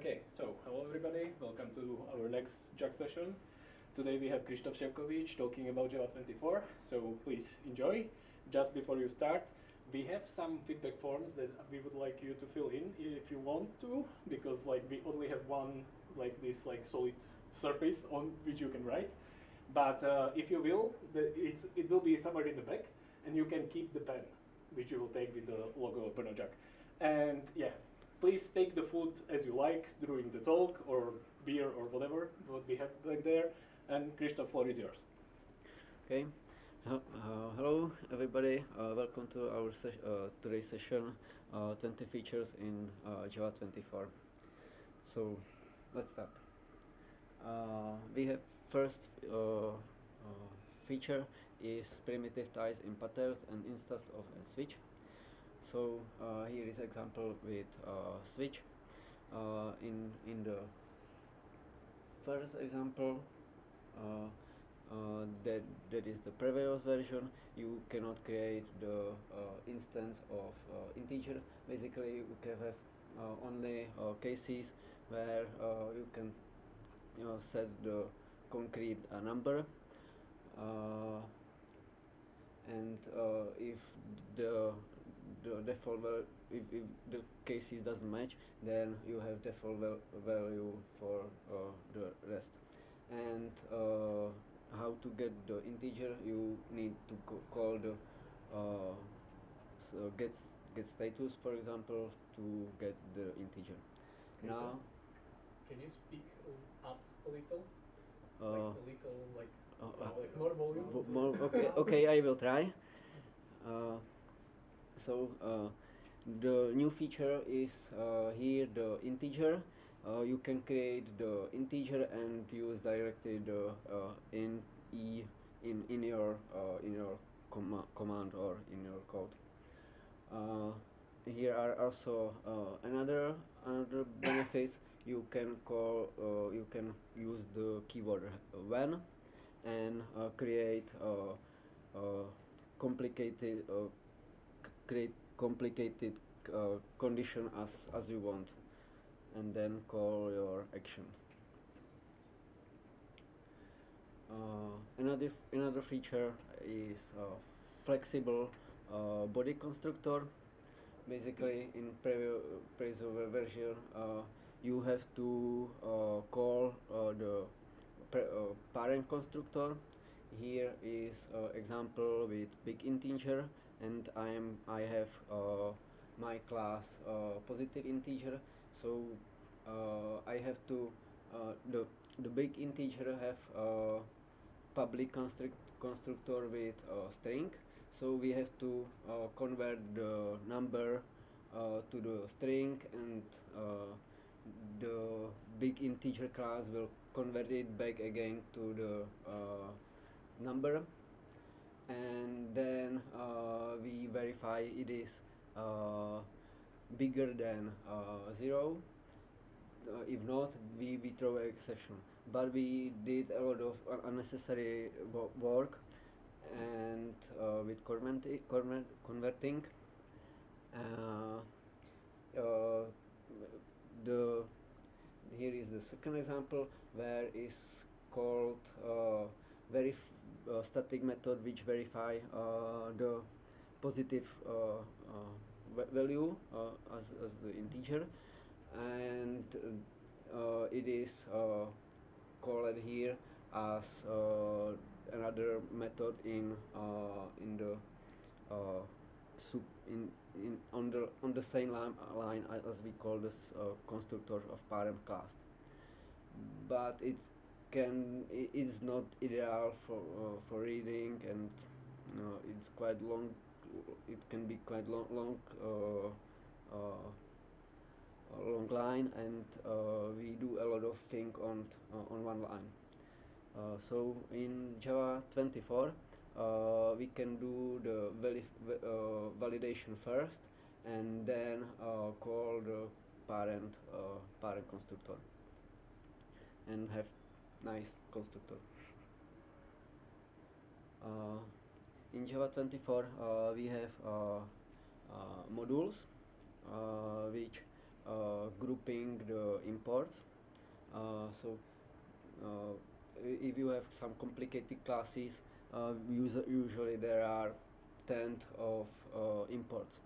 Okay, so hello everybody, welcome to our next JUG session. Today we have Kryštof Štekovič talking about Java 24, so please enjoy. Just before you start, we have some feedback forms that we would like you to fill in if you want to, because we only have one solid surface on which you can write. But if you will, it will be somewhere in the back, and you can keep the pen, which you will take with the logo of BrnoJUG. And yeah, please take the food as you like during the talk, or beer, or whatever what we have back there. And Kryštof, floor is yours. Okay. Hello everybody. Welcome to our today's session, 20 features in Java 24. So let's start. We have first feature is primitive ties in patterns and instance of a switch. So here is example with switch. In the first example, that is the previous version. You cannot create the instance of integer. Basically, you can have only cases where you can set the concrete number, and if the default if the cases doesn't match, then you have default value for the rest. And how to get the integer? You need to call the get status, for example, to get the integer. Okay, now, can you speak up a little? Like more volume? More, okay, I will try. So the new feature is here the integer. You can create the integer and use directly the in your command or in your code. Here are also another benefits. You can use the keyword when and create complicated condition as you want, and then call your action. Another feature is flexible body constructor. Basically, in previous version, you have to call the parent constructor. Here is example with big integer, and I have my class positive integer. So I have to the big integer have public constructor with string. So we have to convert the number to the string, and the big integer class will convert it back again to the number, and then we verify it is bigger than 0. If not, we throw an exception. But we did a lot of unnecessary work, and with converting here is the second example where is called static method which verify the positive value as the integer, and it is called here as another method on the same line as we call this constructor of parent class. But it's not ideal for reading, and it's quite long. It can be quite long line, and we do a lot of things on one line. So in Java 24, we can do the validation first, and then call the parent constructor, and have nice constructor. In Java 24, we have modules which grouping the imports. So if you have some complicated classes, usually there are tens of imports.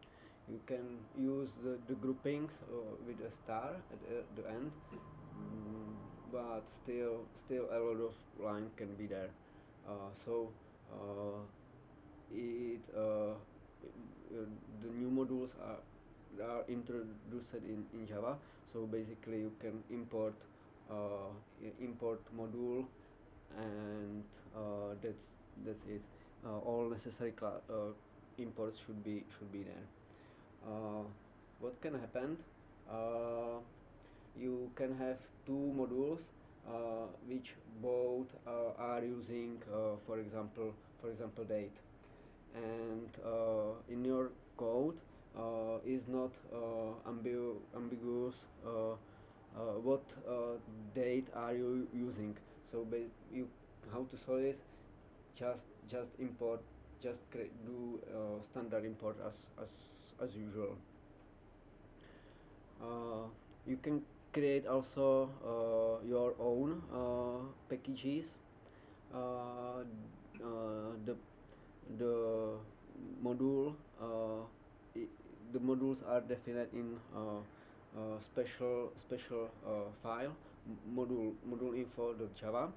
You can use the groupings with a star at the end, but still a lot of line can be there. So the new modules are introduced in Java. So basically, you can import module, and that's it. All necessary imports should be there. What can happen? You can have two modules which both are using, for example, date, and in your code is not ambiguous what date are you using. So how to solve it? Just import, do standard import as usual. You can create also your own packages. The module the modules are defined in special file module info.java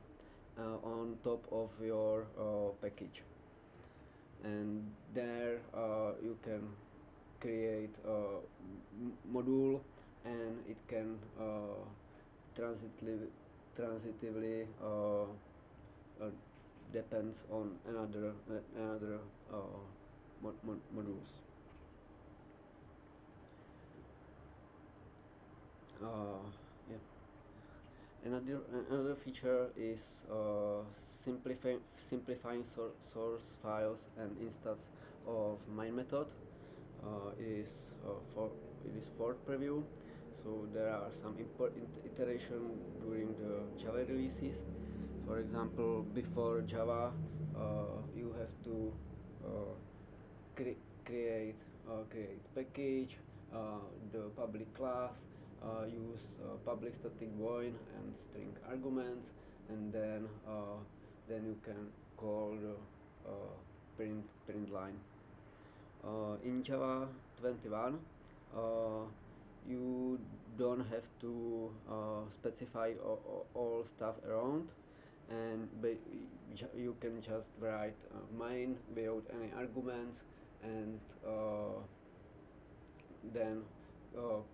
on top of your package, and there you can create a module, and it can transitively depends on another modules. Yeah. Another feature is simplifying source files and instance of main method. It is for preview, so there are some important iteration during the Java releases. For example, before Java, you have to create package, the public class, use public static void and string arguments, and then you can call the print line. In Java 21, you don't have to specify all stuff around, and you can just write main without any arguments, and then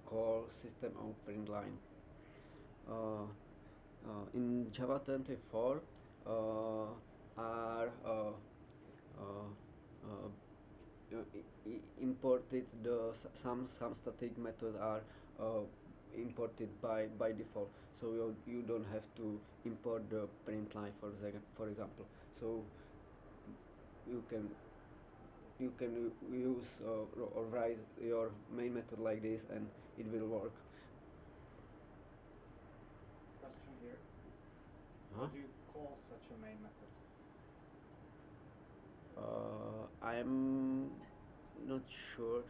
call system out print line. In Java 24 are imported some static methods are imported by default, so you don't have to import the print line for example. So you can use or write your main method like this, and it will work. Question here. Huh? How do you call such a main method? I'm not sure.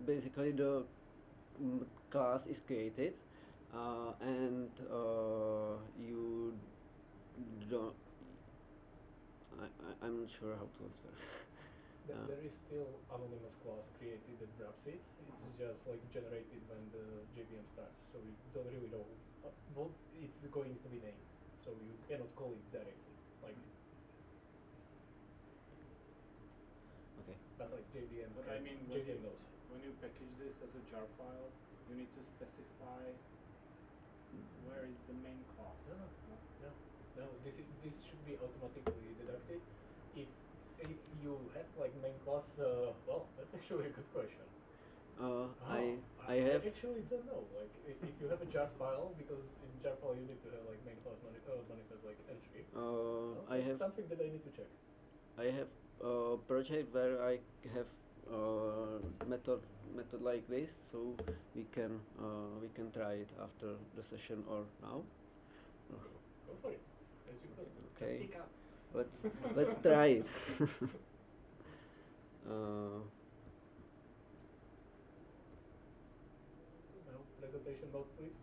Basically the class is created, and you don't. I'm not sure how to answer. There is still anonymous class created that grabs it. It's just like generated when the JVM starts, so you don't really know what it's going to be named. So you cannot call it directly like this. Okay. But like JVM, But I mean, JVM knows. when you package this as a jar file, you need to specify where is the main class. No, this should be automatically deducted. If you have like main class, well, that's actually a good question. I actually don't know. Like if you have a jar file, because in jar file you need to have like main class manifest like entry. I have something that I need to check. I have a project where I have method like this, so we can try it after the session or now. Go for it. As you could. Okay. Just speak up. Let's try it. code, please?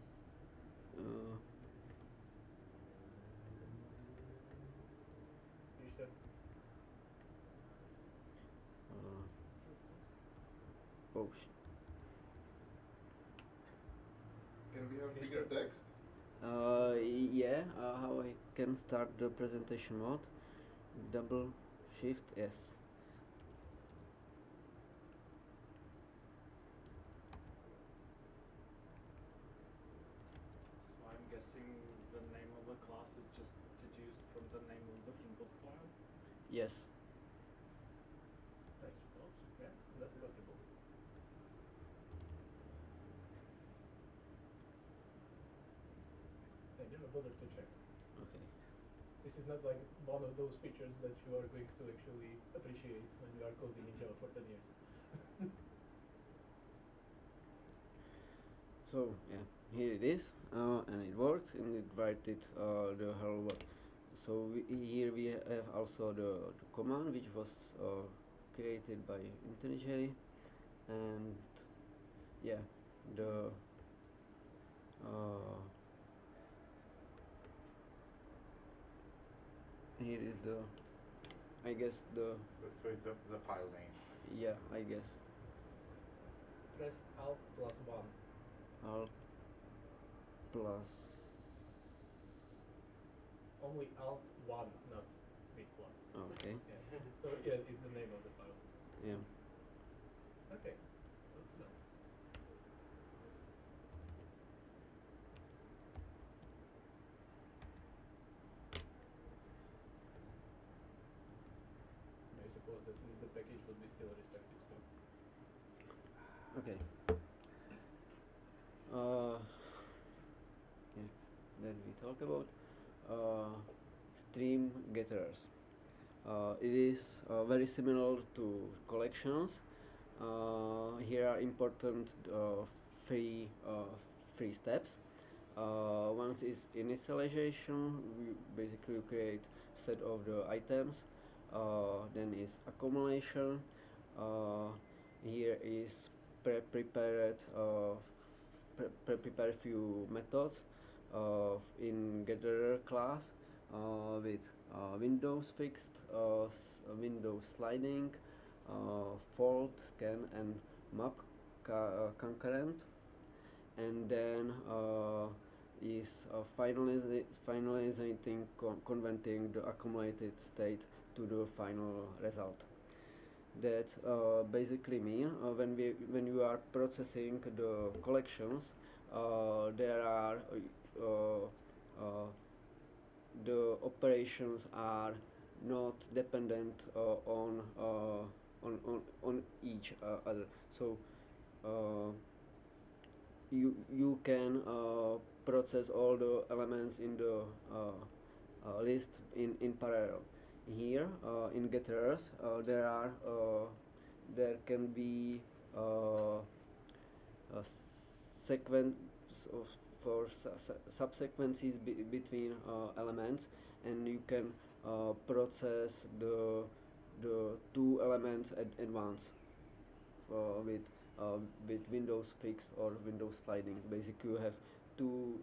Kryštof. Oh shit. Can we have bigger text? Yeah, how I can start the presentation mode? Double shift S. So I'm guessing the name of the class is just deduced from the name of the input file. Yes. I suppose. Yeah, that's possible. I never bothered to check. Okay. This is not like one of those features that you are going to actually appreciate when you are coding in Java for 10 years. So yeah, here it is, and it works, and it writes it the hello world. So here we have also the command which was created by IntelliJ, and yeah, the here is the, I guess the, So it's the file name. yeah, I guess Press Alt plus 1. Alt plus, Only Alt 1, not big plus. okay, Yes. So yeah, it's the name of the file. yeah. Okay. Good to know. I suppose that the package would be still restricted too. Okay. Yeah, then we talk about stream getters. It is very similar to collections. Here are important three steps. One is initialization. Basically, you create set of the items. Then is accumulation. Here is prepared prepare few methods in getter class with Windows fixed, Windows sliding, fold, scan, and map concurrent, and then is finalizing converting the accumulated state to the final result. That basically mean when you are processing the collections, there are the operations are not dependent on each other. So you can process all the elements in the list in parallel. Here in getters there can be a sequence for subsequences between elements, and you can process the two elements at once with Windows fixed or Windows sliding. Basically, you have two.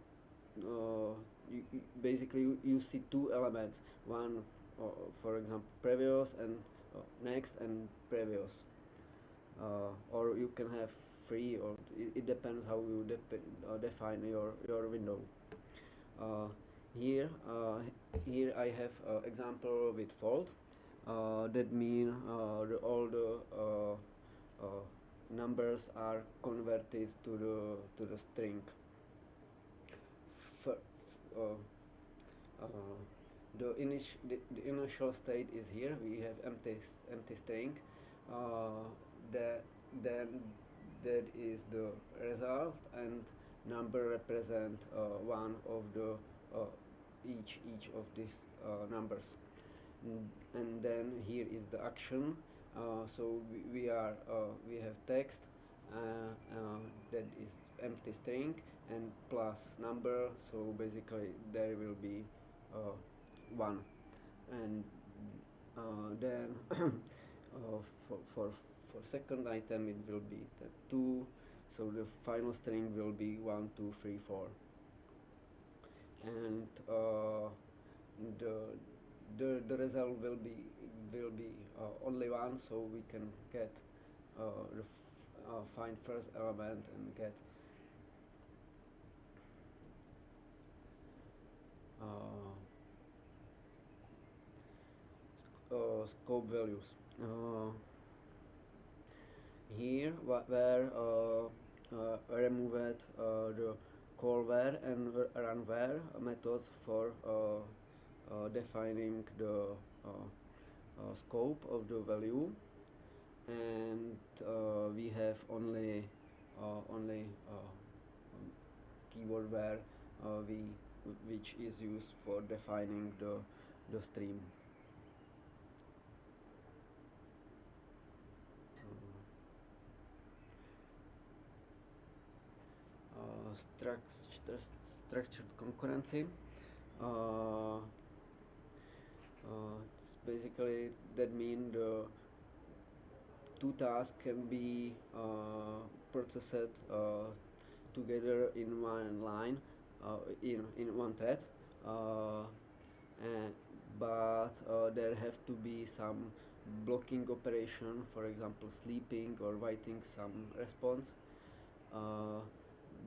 Basically, you see two elements. One, for example, previous and next and previous. Or you can have three, or it depends how you define your window. Here I have example with fold. That mean all the numbers are converted to the string. The initial state is here. We have empty string. That is the result, and number represent one of the each of these numbers. And then here is the action. So we have text that is empty string and plus number. So basically there will be 1, and then for second item it will be the 2. so the final string will be 1, 2, 3, 4, and the result will be only one, so we can get find first element and get scope values. Here where removed the callWhere and runWhere methods for defining the scope of the value, and we have only keyword where which is used for defining the stream. Structured concurrency. It's basically that means the two tasks can be processed together in one line, in one thread, but there have to be some blocking operation, for example sleeping or writing some response.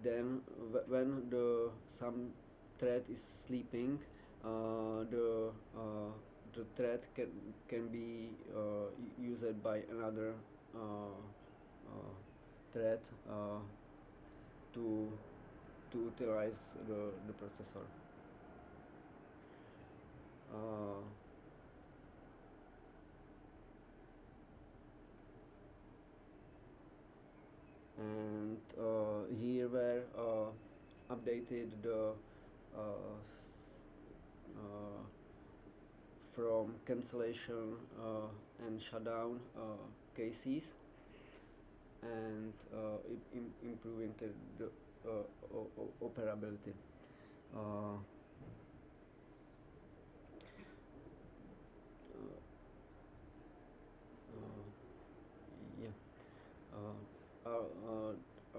Then when some thread is sleeping, the thread can be used by another thread to utilize the processor. And here were updated the from cancellation and shutdown cases, and improving the operability.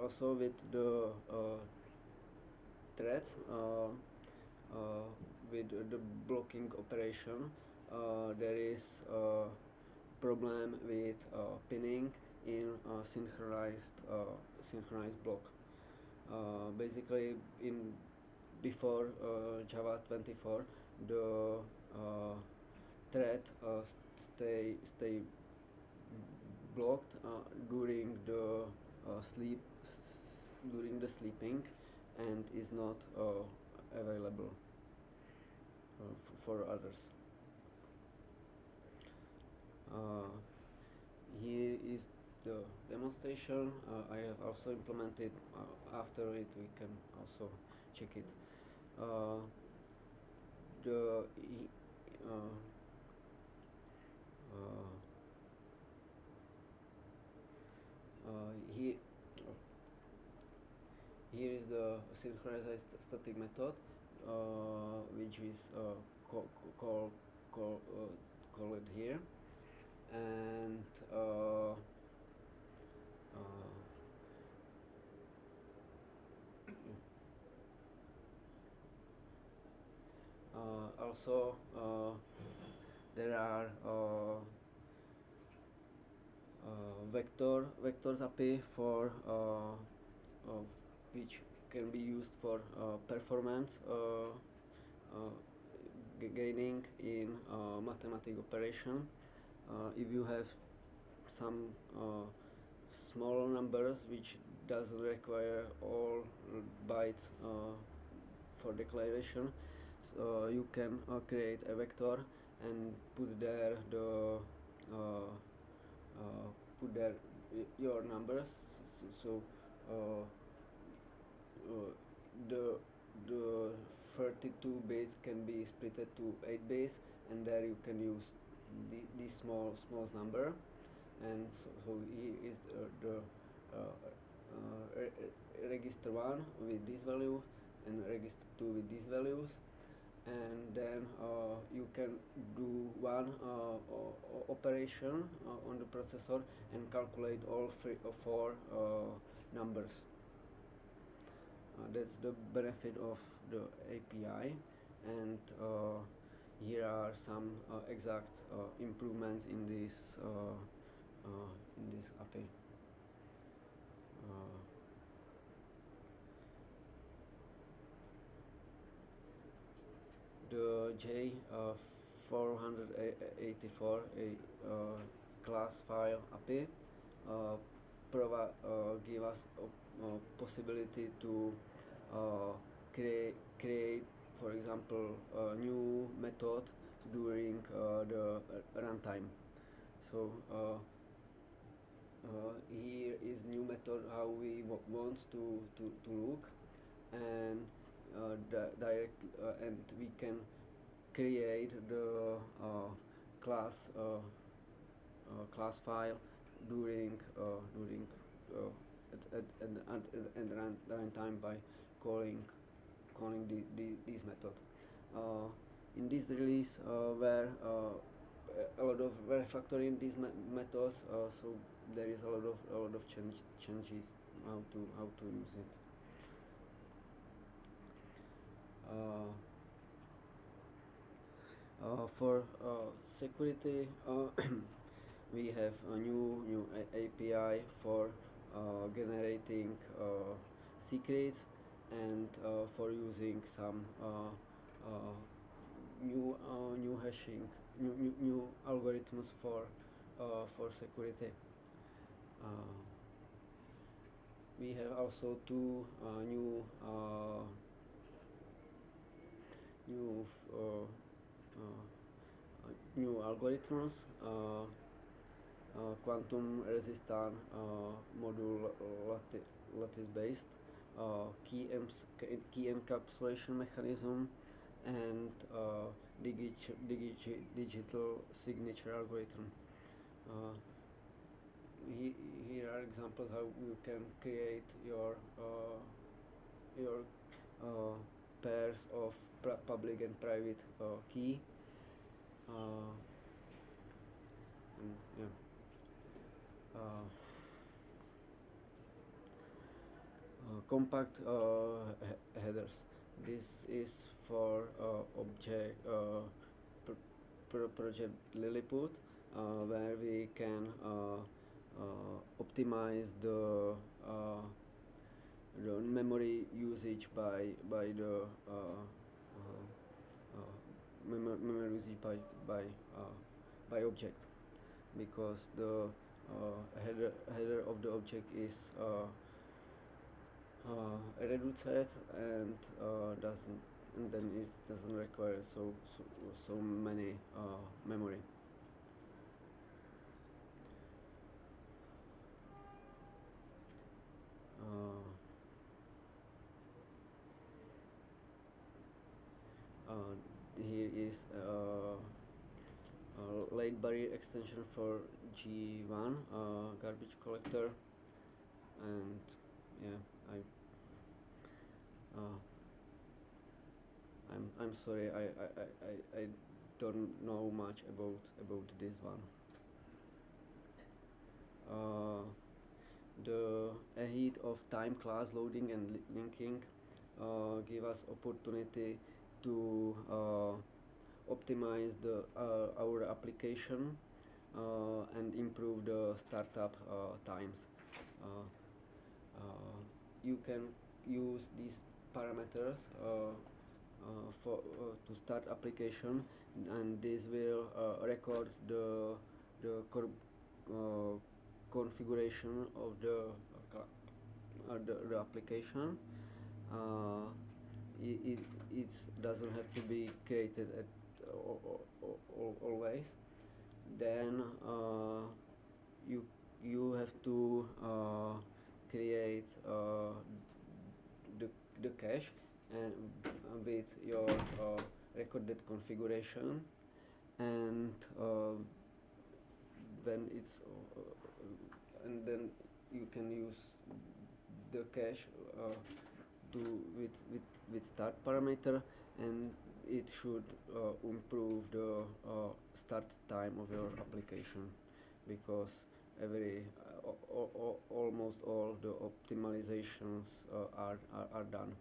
Also with the threads, with the blocking operation, there is a problem with pinning in synchronized block. Basically, before Java 24, the thread stay blocked during the sleeping, and is not available for others. Here is the demonstration. I have also implemented. After it, we can also check it. Here is the synchronized static method, which is called here, and also there are vectors API for which can be used for performance gaining in mathematical operation. If you have some small numbers which doesn't require all bytes for declaration, so you can create a vector and put there your numbers. So the 32 bits can be split to 8 bits, and there you can use this small number, and so here is the register 1 with this value and register 2 with these values, and then you can do one operation on the processor and calculate all 3 or 4 numbers. That's the benefit of the API, and here are some exact improvements in this API. The J484 class file API give us a possibility to create, for example, a new method during the runtime. So here is new method how we want to look, and and we can create the class file during at runtime by calling these methods. In this release, where a lot of refactoring these methods, so there is a lot of changes how to use it. For security, we have a new API for generating secrets, and for using some new hashing, new algorithms for security. We have also two new algorithms, quantum resistant Module-Lattice-Based key encapsulation mechanism, and digital signature algorithm. Here are examples how you can create your pairs of public and private key. And yeah. Compact headers. This is for object project Lilliput, where we can optimize the memory usage by the memory usage by object, because the header of the object is reduced, and then it doesn't require so many memory. Here is late barrier extension for G1 garbage collector, and yeah, I'm sorry, I don't know much about this one. The ahead of time class loading and linking give us opportunity to optimize our application and improve the startup times. You can use these parameters to start application, and this will record the configuration of the application. It doesn't have to be created at always. Then you have to create the cache and with your recorded configuration, and when it's and then you can use the cache with start parameter, and it should improve the start time of your application, because almost all the optimizations are done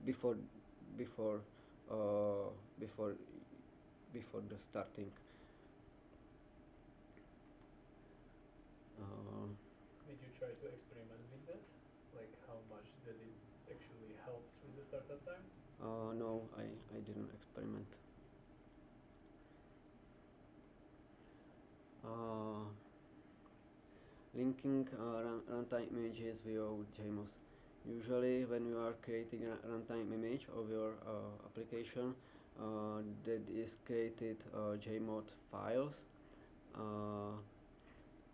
before the starting. Did you try to experiment with that? Like how much that it actually helps with the startup time? No, I didn't experiment. Linking runtime images via JMODs. Usually when you are creating a runtime image of your application, that is created JMOD files,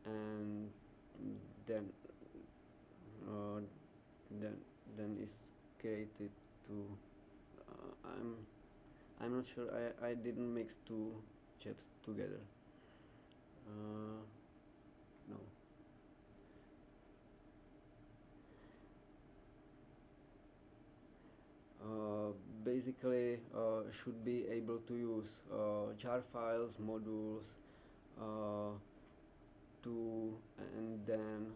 and then is created to I'm not sure, I didn't mix two chips together. No. Basically should be able to use jar files, modules, to and then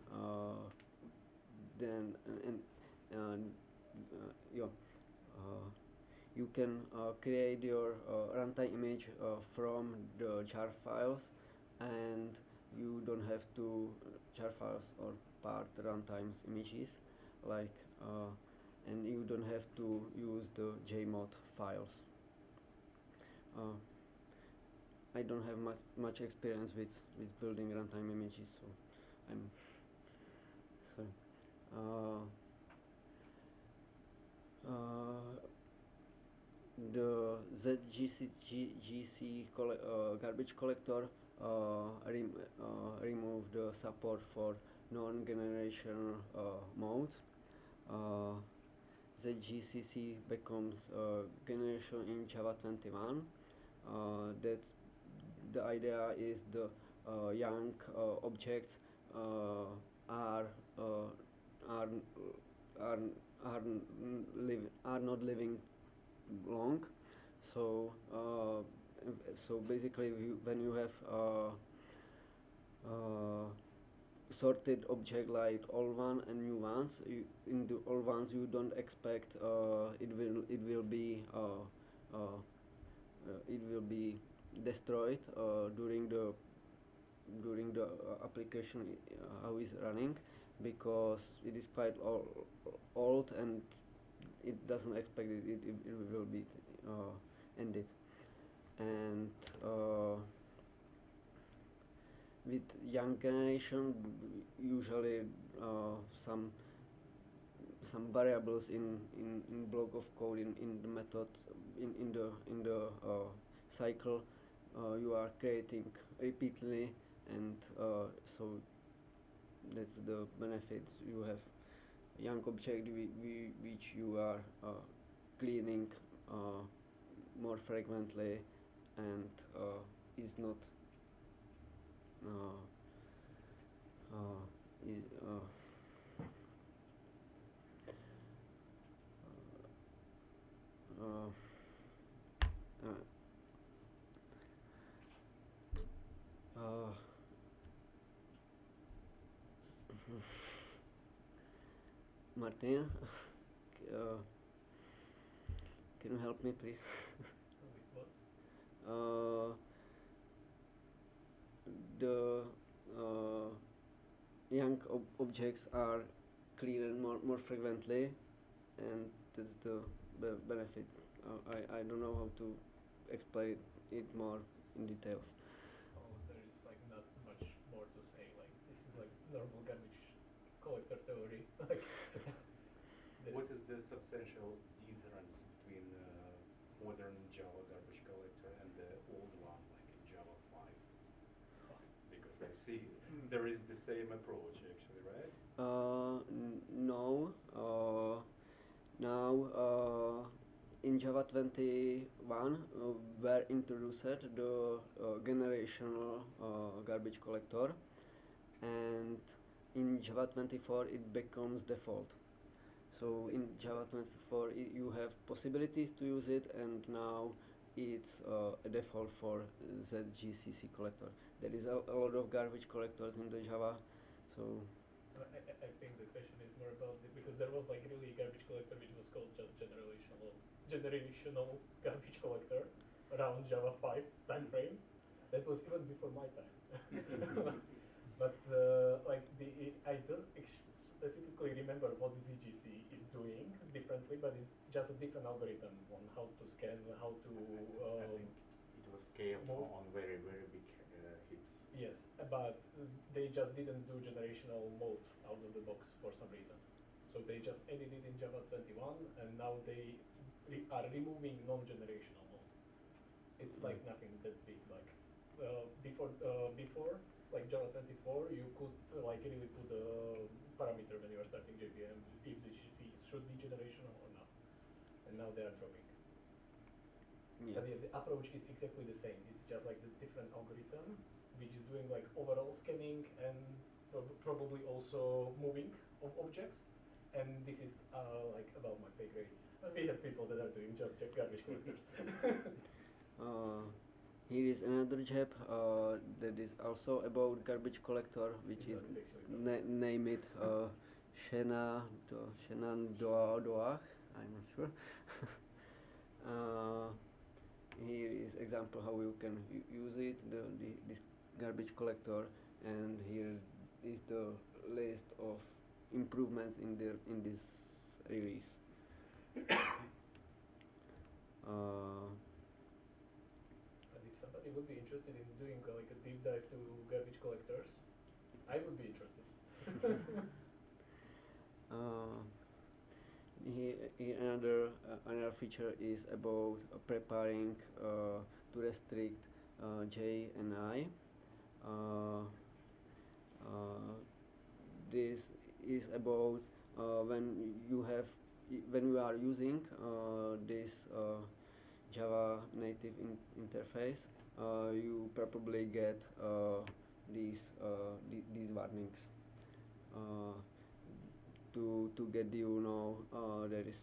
you can create your runtime image from the jar files, and you don't have to jar files or part runtimes images, like and you don't have to use the JMOD files. I don't have much experience with building runtime images, so I'm sorry. The ZGC garbage collector remove the support for non-generation modes. ZGCC becomes generation in Java 21. That's the idea is the young objects are not living long, so basically when you have sorted object like old one and new ones, in the old ones you don't expect it will be destroyed during the application how is running, because it is quite old and it doesn't expect it will be ended. And with young generation, usually some variables in block of code in the method in the cycle you are creating repeatedly, and so that's the benefit. You have young object which you are cleaning more frequently, and is not Martina, can you help me, please? With what? The young objects are cleaned more frequently, and that's the benefit. I don't know how to explain it more in details. Oh, there is like not much more to say. Like this is like normal garbage collector theory. Like what is the substantial difference between modern Java garbage collector and the old one, like in Java 5? Because I see there is the same approach actually, right? No. Now in Java 21 were introduced the generational garbage collector, and in Java 24 it becomes default. So in Java 24 you have possibilities to use it, and now it's a default for ZGCC collector. There is a lot of garbage collectors in the Java, so I think the question is more about because there was like really a garbage collector which was called just generational garbage collector around Java 5 time frame. That was even before my time. But like I don't specifically remember what ZGC is doing differently, but it's just a different algorithm on how to scan, how to. I think it was scaled move. on very big hits. Yes, but they just didn't do generational mode out of the box for some reason. So they just added it in Java 21, and now they are removing non-generational mode. It's like nothing that big. Like before, like Java 24, you could like really put a parameter when you are starting JVM if ZGC should be generational or not, and now they are dropping. yeah. But the approach is exactly the same. It's just like the different algorithm, which is doing like overall scanning and probably also moving of objects. And this is like about my pay grade. We have people that are doing just garbage collectors. Here is another job that is also about garbage collector, which is name it Shenandoah. I'm not sure. Here is example how you can use it. This garbage collector, and here is the list of improvements in this release. If somebody would be interested in doing like a deep dive to garbage collectors, I would be interested. Here another feature is about preparing to restrict J and I. This is about when you are using this Java native interface, you probably get these warnings. To get there is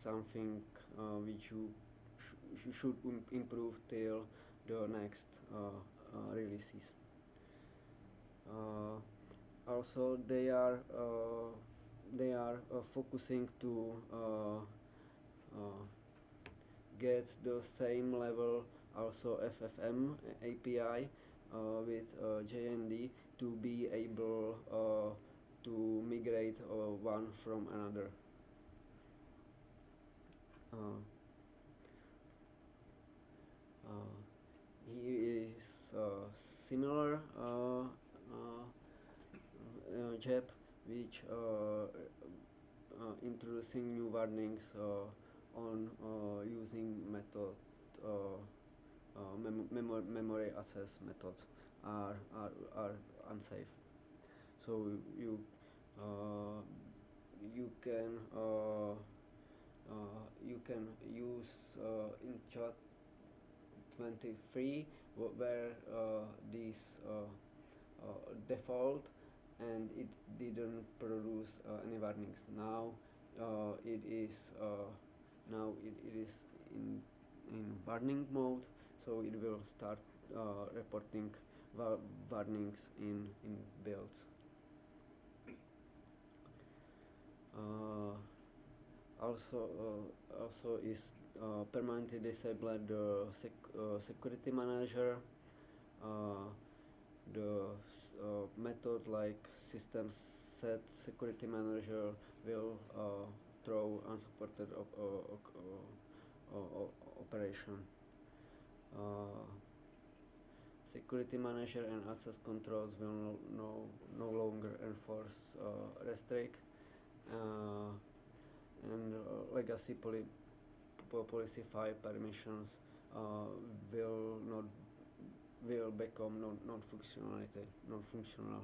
something which you should improve till the next releases. Also, they are focusing to get the same level also FFM API with JND to be able to migrate one from another. Here is similar job which introducing new warnings on using method memory access methods are unsafe. So you can use in Java 23 where this default and it didn't produce any warnings. Now it is in warning mode, so it will start reporting warnings in builds. Also is permanently disabled the security manager. The method like system set security manager will throw unsupported operation. Security manager and access controls will no longer enforce restrict, and legacy policy file permissions will become non-functional.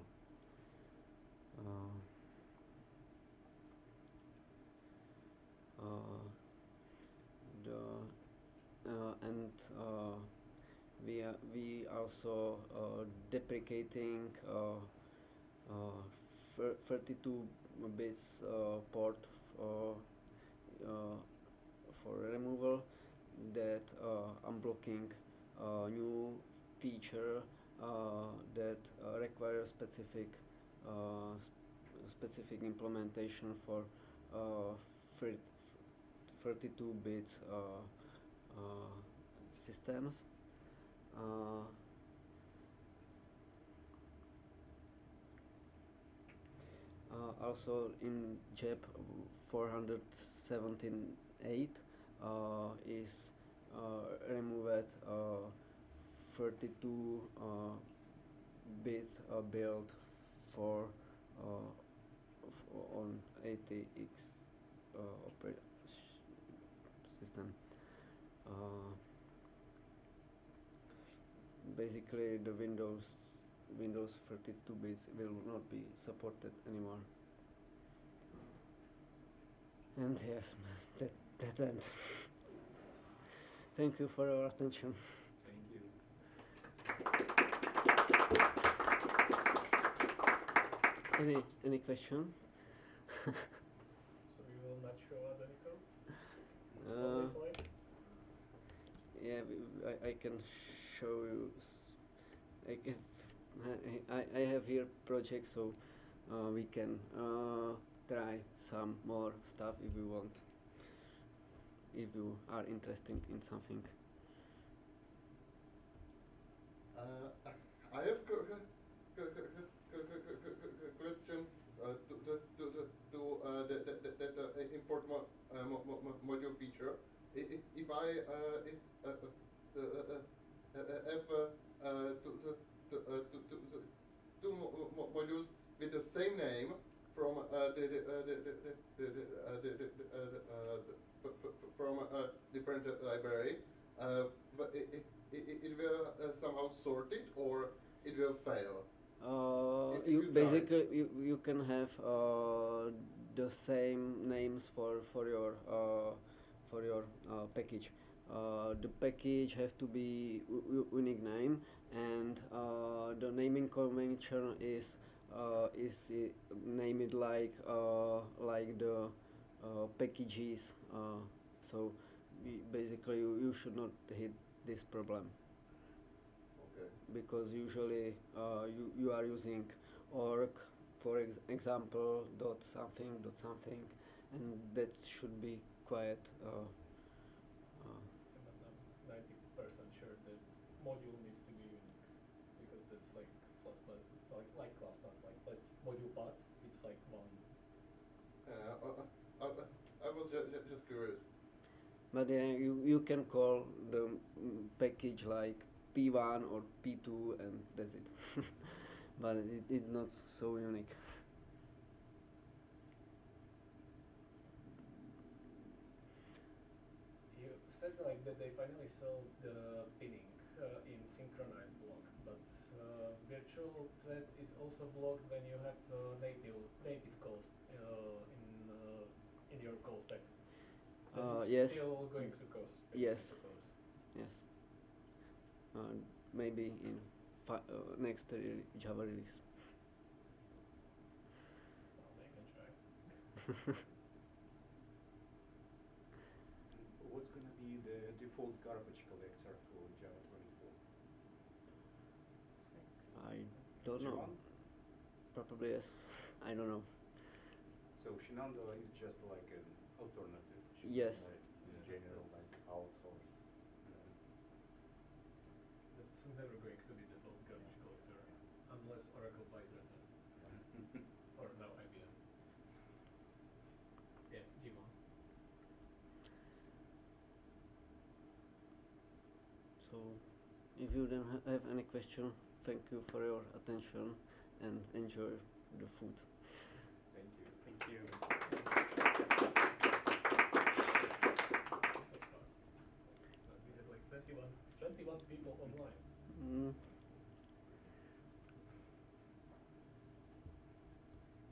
We also deprecating 32 bits port for removal. that unblocking new feature that requires specific implementation for 32 bits systems. Also in JEP 417.8 is removed 32 bit build for on 80x system. Basically, the Windows 32 bits will not be supported anymore. And yes, that end. Thank you for your attention. Thank you. Any question? So you will not show us any code? On this slide? Yeah, I can show you. I have here project, so we can try some more stuff if you want. If you are interested in something. I have question to that import module feature. If I have two modules with the same name from from a different library, but it will somehow sort it, or it will fail. You basically you can have the same names for your package. The package have to be unique name, and the naming convention is named like the packages. So basically you should not hit this problem. Okay. Because usually you are using org, for example, dot something, and that should be quite But I'm 90% sure that module needs to be unique, because that's like class path, like let's module path, it's like one. I was just curious. but you can call the package like P1 or P2 and that's it. But it's not so unique. You said like that they finally solved the pinning in Synchronize blocked, but virtual thread is also blocked when you have native calls in your call stack. That is Yes. still going to cause. Yes. Yes. Maybe in next Java release. Well, they can try. What's going to be the default garbage collector for Java 24? I don't know. J1? Probably yes. I don't know. So Shenandoah is just like an alternative. Yes. Like in general, like outsource. That's never going to be default garbage collector unless Oracle buys Red Hat. Or now IBM. Yeah, Gmon. So, if you don't have any question, thank you for your attention and enjoy the food. Thank you. Thank you.